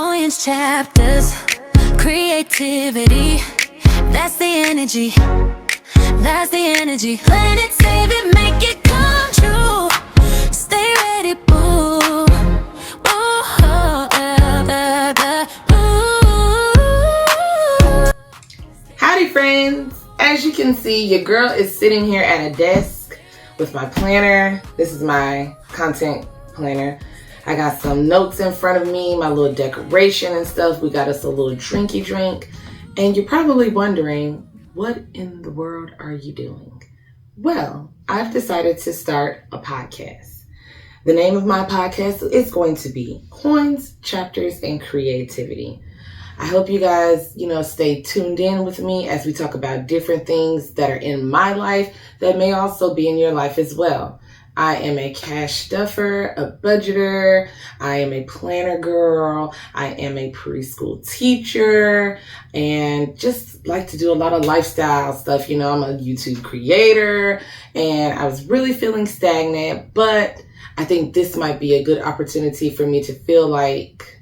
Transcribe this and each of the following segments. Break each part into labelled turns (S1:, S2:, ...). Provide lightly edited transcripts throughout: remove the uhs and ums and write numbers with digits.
S1: Coins, chapters, creativity. That's the energy. That's the energy. Plan it, save it, make it come true. Stay ready, boo.
S2: Howdy, friends. As you can see, your girl is sitting here at a desk with my planner. This is my content planner. I got some notes in front of me, my little decoration and stuff. We got us a little drinky drink. And you're probably wondering, what in the world are you doing? Well, I've decided to start a podcast. The name of my podcast is going to be Coins, Chapters, and Creativity. I hope you guys, stay tuned in with me as we talk about different things that are in my life that may also be in your life as well. I am a cash stuffer, a budgeter. I am a planner girl. I am a preschool teacher and just like to do a lot of lifestyle stuff. I'm a YouTube creator and I was really feeling stagnant, but I think this might be a good opportunity for me to feel like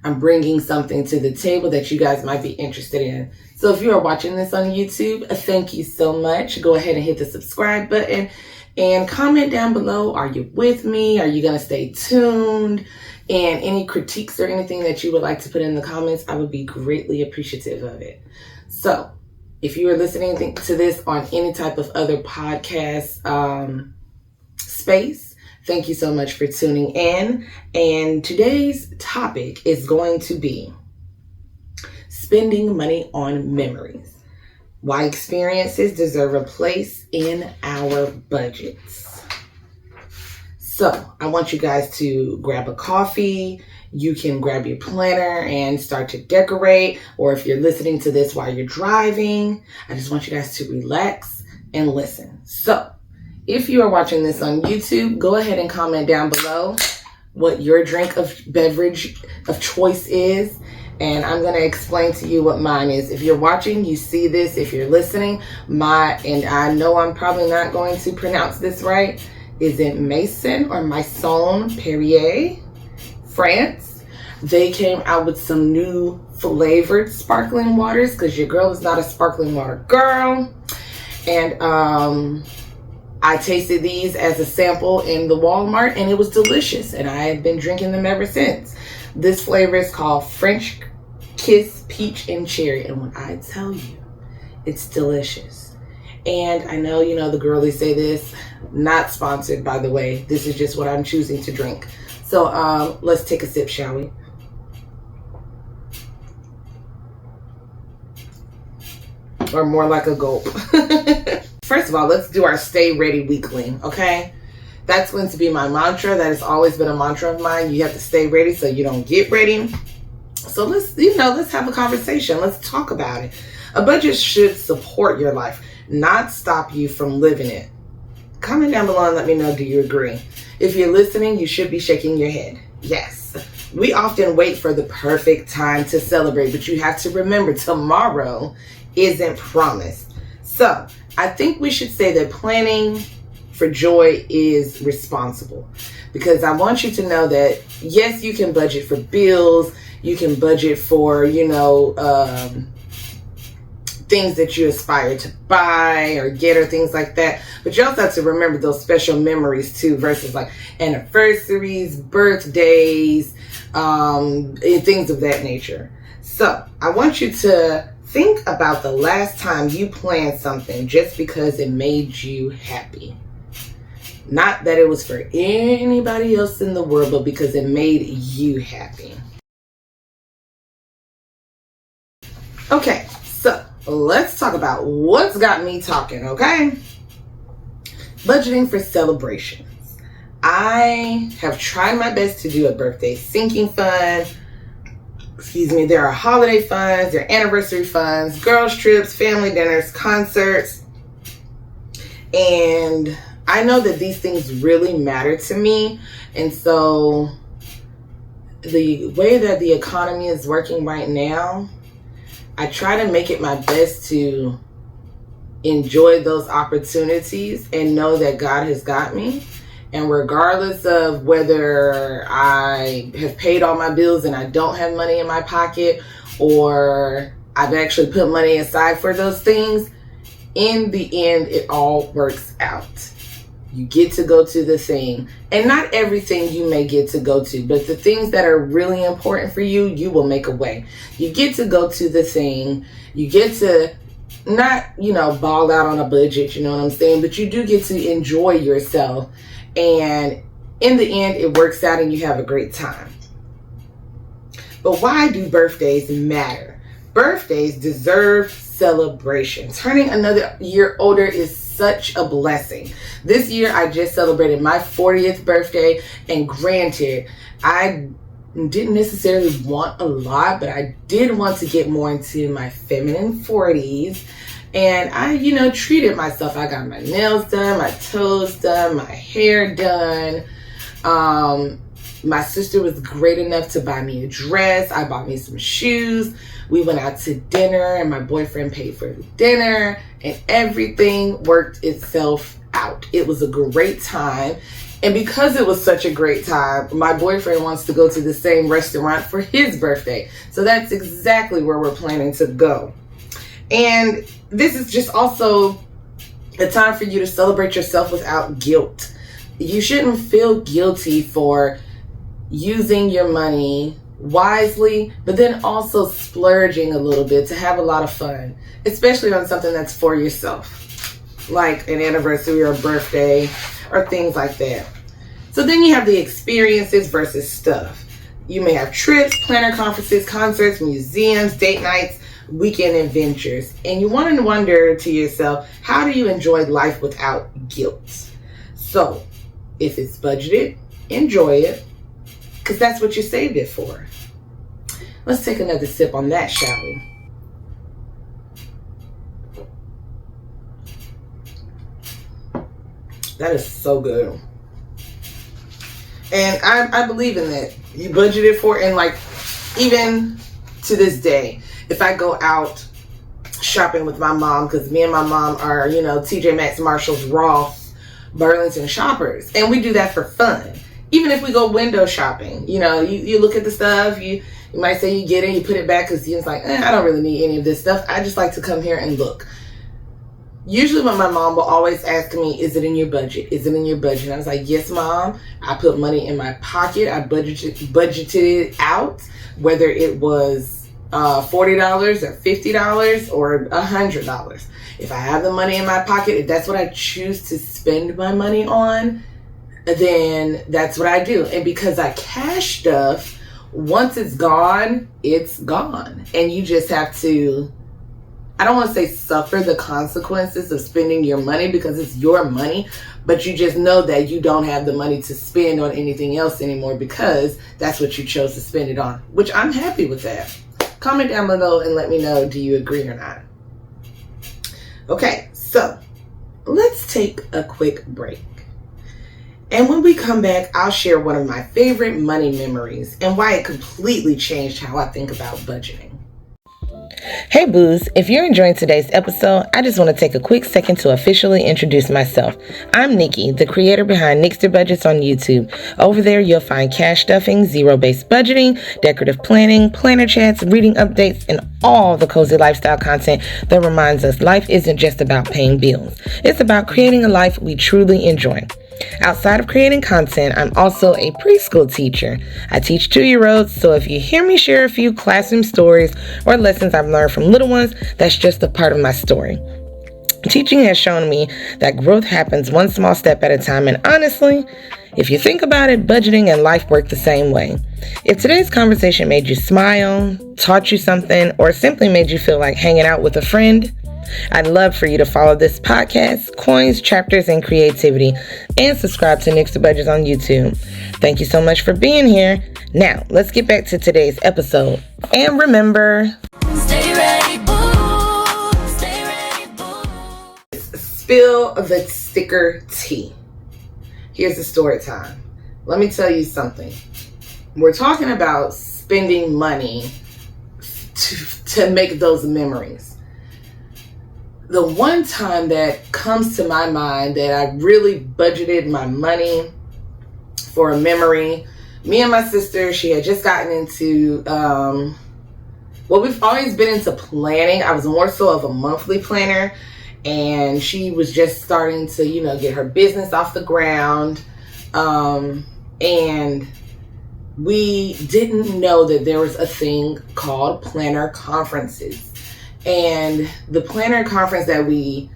S2: I'm bringing something to the table that you guys might be interested in. So if you are watching this on YouTube, thank you so much. Go ahead and hit the subscribe button and comment down below. Are you with me? Are you going to stay tuned? And any critiques or anything that you would like to put in the comments, I would be greatly appreciative of it. So if you are listening to this on any type of other podcast space, thank you so much for tuning in. And today's topic is going to be spending money on memories. Why experiences deserve a place in our budgets. So I want you guys to grab a coffee. You can grab your planner and start to decorate. Or if you're listening to this while you're driving, I just want you guys to relax and listen. So if you are watching this on YouTube, go ahead and comment down below what your beverage of choice is. And I'm going to explain to you what mine is. If you're watching, you see this. If you're listening, and I know I'm probably not going to pronounce this right. Is it Maison or Maison Perrier, France? They came out with some new flavored sparkling waters because your girl is not a sparkling water girl. And I tasted these as a sample in the Walmart and it was delicious and I have been drinking them ever since. This flavor is called French Kiss Peach and Cherry, and when I tell you, it's delicious. And I know, the girlies say this, not sponsored by the way, this is just what I'm choosing to drink. So let's take a sip, shall we? Or more like a gulp. First of all, let's do our Stay Ready Weekly, okay? That's going to be my mantra. That has always been a mantra of mine. You have to stay ready so you don't get ready. So let's have a conversation. Let's talk about it. A budget should support your life, not stop you from living it. Comment down below and let me know, do you agree? If you're listening, you should be shaking your head. Yes. We often wait for the perfect time to celebrate, but you have to remember tomorrow isn't promised. So I think we should say that planning for joy is responsible, because I want you to know that yes, you can budget for bills, you can budget for things that you aspire to buy or get or things like that, but you also have to remember those special memories too, versus like anniversaries, birthdays, and things of that nature. So I want you to think about the last time you planned something just because it made you happy. Not that it was for anybody else in the world, but because it made you happy. Okay, so let's talk about what's got me talking, okay? Budgeting for celebrations. I have tried my best to do a birthday sinking fund. There are holiday funds, there are anniversary funds, girls' trips, family dinners, concerts. And I know that these things really matter to me. And so the way that the economy is working right now, I try to make it my best to enjoy those opportunities and know that God has got me. And regardless of whether I have paid all my bills and I don't have money in my pocket, or I've actually put money aside for those things, in the end, it all works out. You get to go to the thing. And not everything you may get to go to, but the things that are really important for you, you will make a way. You get to go to the thing. You get to not, ball out on a budget, you know what I'm saying? But you do get to enjoy yourself. And in the end, it works out and you have a great time. But why do birthdays matter? Birthdays deserve celebration. Turning another year older is such a blessing. This year, I just celebrated my 40th birthday, and granted, I didn't necessarily want a lot, but I did want to get more into my feminine 40s. And I, treated myself. I got my nails done, my toes done, my hair done. My sister was great enough to buy me a dress. I bought me some shoes. We went out to dinner and my boyfriend paid for the dinner, and everything worked itself out. It was a great time. And because it was such a great time, my boyfriend wants to go to the same restaurant for his birthday. So that's exactly where we're planning to go. And this is just also a time for you to celebrate yourself without guilt. You shouldn't feel guilty for using your money wisely, but then also splurging a little bit to have a lot of fun, especially on something that's for yourself, like an anniversary or a birthday or things like that. So then you have the experiences versus stuff. You may have trips, planner conferences, concerts, museums, date nights, weekend adventures, and you want to wonder to yourself, how do you enjoy life without guilt? So if it's budgeted, enjoy it, because that's what you saved it for. Let's take another sip on that, shall we? That is so good. And I believe in that. You budgeted for it, and like, even to this day, if I go out shopping with my mom, because me and my mom are, TJ Maxx, Marshalls, Ross, Burlington shoppers, and we do that for fun. Even if we go window shopping, you look at the stuff, you might say you get it, you put it back because you're like, I don't really need any of this stuff. I just like to come here and look. Usually when my mom will always ask me, is it in your budget? Is it in your budget? And I was like, yes, Mom. I put money in my pocket. I budgeted it out, whether it was $40 or $50 or $100. If I have the money in my pocket, if that's what I choose to spend my money on, then that's what I do. And because I cash stuff, once it's gone, it's gone. And you just have to, I don't want to say suffer the consequences of spending your money, because it's your money, but you just know that you don't have the money to spend on anything else anymore, because that's what you chose to spend it on, which I'm happy with that. Comment down below and let me know, do you agree or not? Okay, so let's take a quick break. And when we come back, I'll share one of my favorite money memories and why it completely changed how I think about budgeting. Hey boos, if you're enjoying today's episode, I just want to take a quick second to officially introduce myself. I'm Nikki, the creator behind Nikerya Budgets on YouTube. Over there, you'll find cash stuffing, zero-based budgeting, decorative planning, planner chats, reading updates, and all the cozy lifestyle content that reminds us life isn't just about paying bills. It's about creating a life we truly enjoy. Outside of creating content, I'm also a preschool teacher. I teach 2-year-olds, so if you hear me share a few classroom stories or lessons I've learned from little ones, that's just a part of my story. Teaching has shown me that growth happens one small step at a time, and honestly, if you think about it, budgeting and life work the same way. If today's conversation made you smile, taught you something, or simply made you feel like hanging out with a friend, I'd love for you to follow this podcast, Coins, Chapters, and Creativity, and subscribe to Nikerya Budgets on YouTube. Thank you so much for being here. Now, let's get back to today's episode. And remember,
S1: Stay ready, boo. Stay ready, boo.
S2: spill the sticker tea. Here's the story time. Let me tell you something. We're talking about spending money to make those memories. The one time that comes to my mind that I really budgeted my money for a memory. Me and my sister, she had just gotten into, well, we've always been into planning. I was more so of a monthly planner, and she was just starting to, you know, get her business off the ground. And we didn't know that there was a thing called planner conferences. And the planner conference that we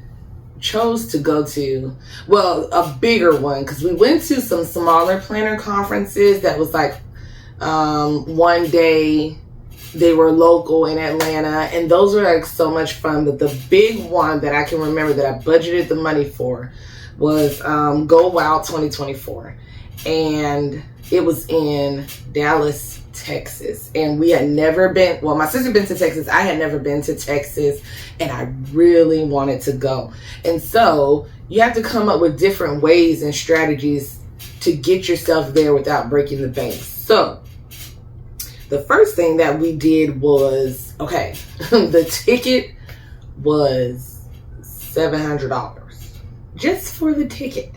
S2: chose to go to, well, a bigger one, because we went to some smaller planner conferences that was like one day. They were local in Atlanta, and those were like so much fun. But the big one that I can remember that I budgeted the money for was Go Wild 2024. And it was in Dallas, Texas. And we had never been, well, my sister been to Texas. I had never been to Texas, and I really wanted to go. And so you have to come up with different ways and strategies to get yourself there without breaking the bank. So the first thing that we did was, okay, the ticket was $700 just for the ticket.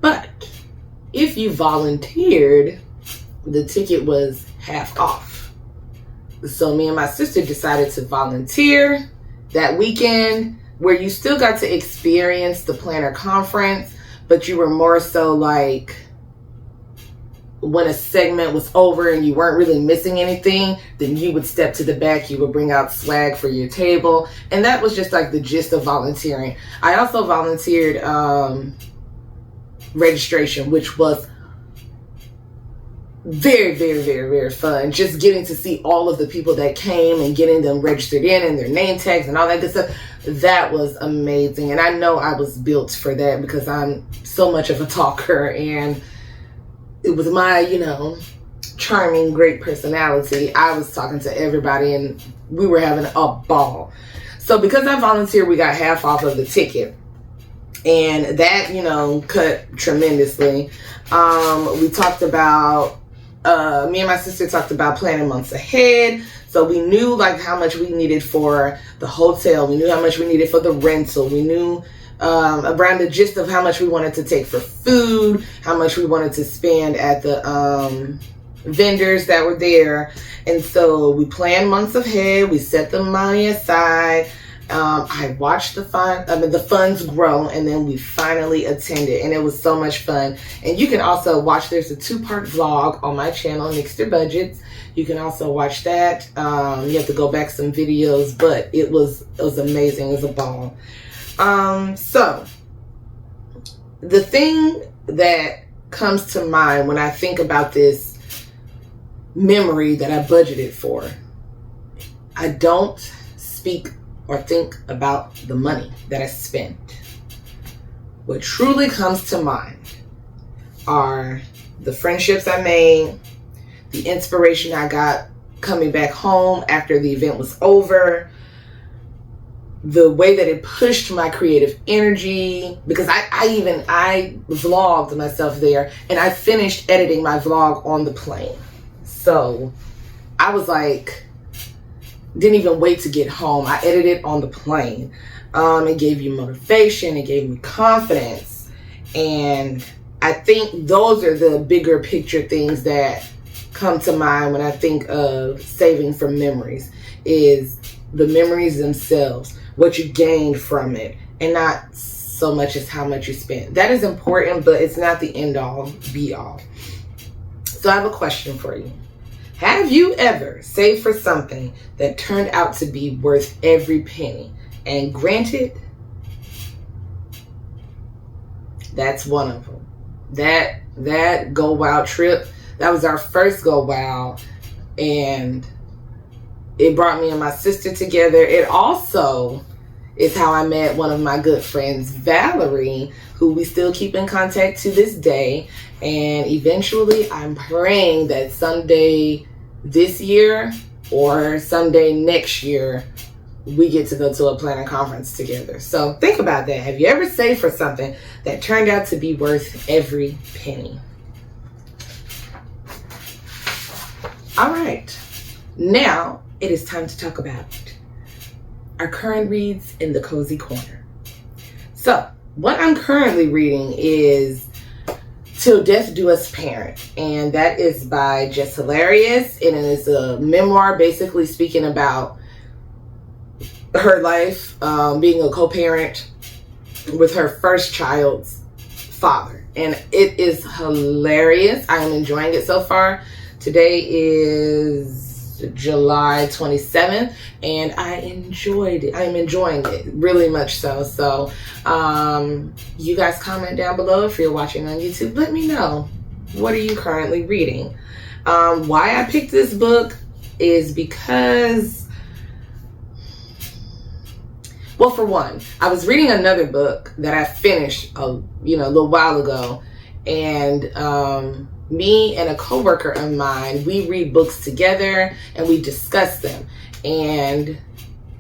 S2: But if you volunteered, the ticket was half off. So me and my sister decided to volunteer that weekend, where you still got to experience the planner conference, but you were more so like, when a segment was over and you weren't really missing anything, then you would step to the back, you would bring out swag for your table. And that was just like the gist of volunteering. I also volunteered registration, which was very, very, very, very fun. Just getting to see all of the people that came and getting them registered in and their name tags and all that good stuff. That was amazing. And I know I was built for that because I'm so much of a talker, and it was my, you know, charming, great personality. I was talking to everybody and we were having a ball. So because I volunteered, we got half off of the ticket. And that, you know, cut tremendously. We talked about, me and my sister talked about planning months ahead. So we knew like how much we needed for the hotel. We knew how much we needed for the rental. We knew around the gist of how much we wanted to take for food, how much we wanted to spend at the vendors that were there. And so we planned months ahead. We set the money aside. I watched the funds grow, and then we finally attended, and it was so much fun. And you can also watch, there's a 2-part vlog on my channel, Nikerya Budgets. You can also watch that. You have to go back some videos, but it was amazing. It was a ball. So the thing that comes to mind when I think about this memory that I budgeted for, I don't speak or think about the money that I spent. What truly comes to mind are the friendships I made, the inspiration I got coming back home after the event was over, the way that it pushed my creative energy, because I vlogged myself there, and I finished editing my vlog on the plane. So I was like, didn't even wait to get home. I edited on the plane. It gave you motivation. It gave me confidence. And I think those are the bigger picture things that come to mind when I think of saving for memories, is the memories themselves, what you gained from it, and not so much as how much you spent. That is important, but it's not the end all be all. So I have a question for you. Have you ever saved for something that turned out to be worth every penny? And granted, that's one of them. That Go Wild trip, that was our first Go Wild, and it brought me and my sister together. It also is how I met one of my good friends, Valerie, who we still keep in contact to this day. And eventually, I'm praying that someday this year or someday next year, we get to go to a planner conference together. So think about that. Have you ever saved for something that turned out to be worth every penny? All right. Now it is time to talk about our current reads in the Cozy Corner. So what I'm currently reading is Till Death Do Us Parent, and that is by Jess Hilarious, and it is a memoir basically speaking about her life being a co-parent with her first child's father, and it is hilarious. I am enjoying it so far. Today is July 27th, and I enjoyed it. I am enjoying it really much so. So you guys comment down below if you're watching on YouTube. Let me know, what are you currently reading? Why I picked this book is because, well, for one, I was reading another book that I finished a little while ago, and me and a coworker of mine, we read books together and we discuss them. And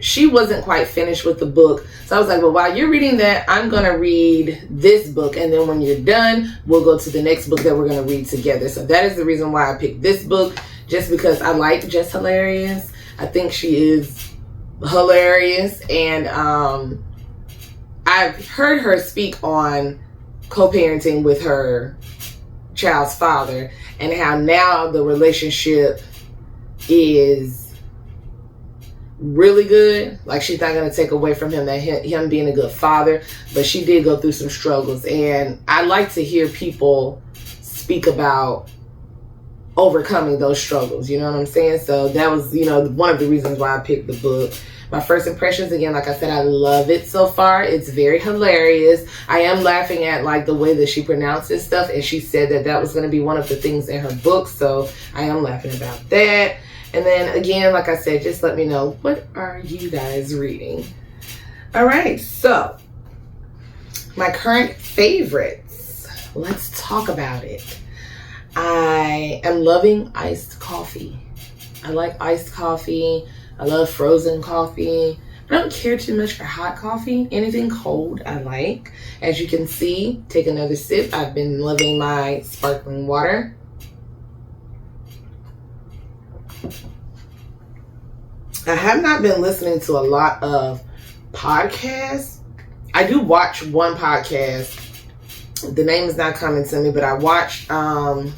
S2: she wasn't quite finished with the book, so I was like, well, while you're reading that, I'm gonna read this book, and then when you're done, we'll go to the next book that we're gonna read together. So that is the reason why I picked this book, just because I like Jess Hilarious. I think she is hilarious, and I've heard her speak on co-parenting with her child's father, and how now the relationship is really good. Like, she's not going to take away from him him being a good father, but she did go through some struggles, and I like to hear people speak about overcoming those struggles, you know what I'm saying? So that was, one of the reasons why I picked the book. My first impressions, again, like I said, I love it so far. It's very hilarious. I am laughing at like the way that she pronounces stuff, and she said that that was going to be one of the things in her book, so I am laughing about that. And then again, like I said, just let me know, what are you guys reading? All right, so my current favorites. Let's talk about it. I am loving iced coffee. I like iced coffee. I love frozen coffee. I don't care too much for hot coffee. Anything cold I like. As you can see, take another sip. I've been loving my sparkling water. I have not been listening to a lot of podcasts. I do watch one podcast. The name is not coming to me, but I watched The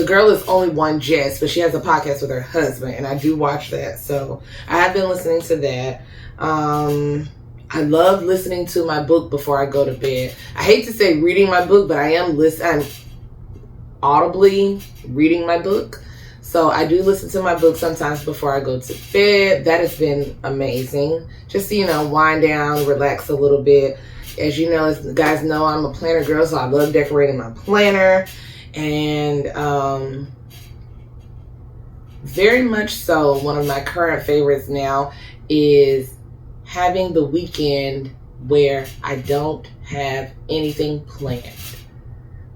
S2: Girl Is Only One Jess, but she has a podcast with her husband, and I do watch that. So I have been listening to that. I love listening to my book before I go to bed. I hate to say reading my book, but I'm audibly reading my book. So I do listen to my book sometimes before I go to bed. That has been amazing. Just to, wind down, relax a little bit. As you know, as you guys know, I'm a planner girl, so I love decorating my planner. And very much so, one of my current favorites now is having the weekend where I don't have anything planned.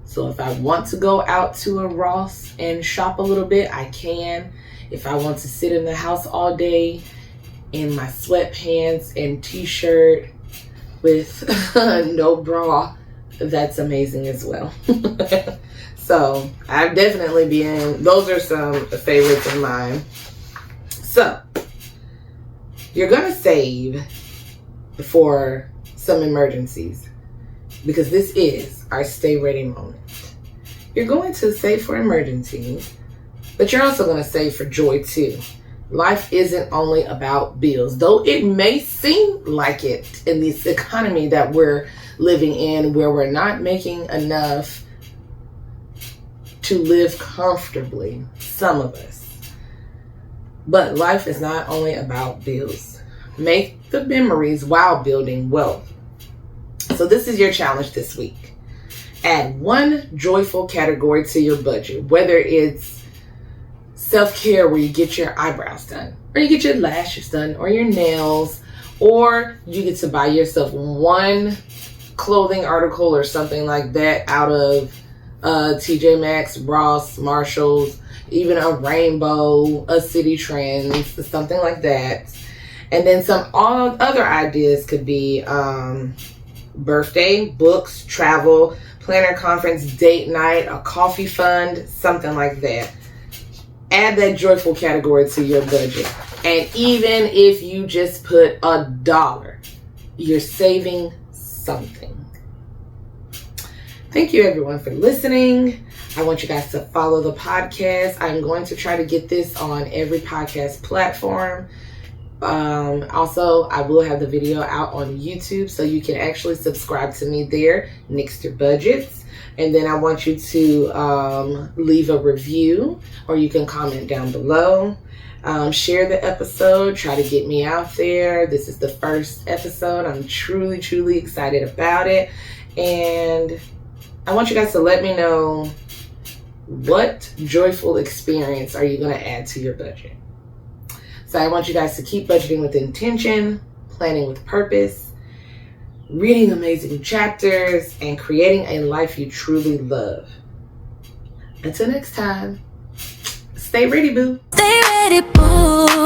S2: So if I want to go out to a Ross and shop a little bit, I can. If I want to sit in the house all day in my sweatpants and t-shirt with no bra, that's amazing as well. So I've definitely been, those are some favorites of mine. So you're going to save for some emergencies, because this is our stay ready moment. You're going to save for emergencies, but you're also going to save for joy too. Life isn't only about bills, though it may seem like it in this economy that we're living in, where we're not making enough to live comfortably, some of us. But life is not only about bills. Make the memories while building wealth. So this is your challenge this week. Add one joyful category to your budget, whether it's self-care where you get your eyebrows done, or you get your lashes done, or your nails, or you get to buy yourself one clothing article or something like that out of TJ Maxx, Ross, Marshalls, even a Rainbow, a City Trends, something like that. And then some other ideas could be birthday, books, travel, planner conference, date night, a coffee fund, something like that. Add that joyful category to your budget. And even if you just put $1, you're saving something. Thank you everyone for listening. I want you guys to follow the podcast. I'm going to try to get this on every podcast platform. Also, I will have the video out on YouTube, so you can actually subscribe to me there, Nixter Budgets. And then I want you to leave a review, or you can comment down below. Share the episode. Try to get me out there. This is the first episode. I'm truly, truly excited about it. And I want you guys to let me know, what joyful experience are you going to add to your budget? So I want you guys to keep budgeting with intention, planning with purpose, reading amazing chapters, and creating a life you truly love. Until next time, stay ready, boo.
S1: Stay ready, boo.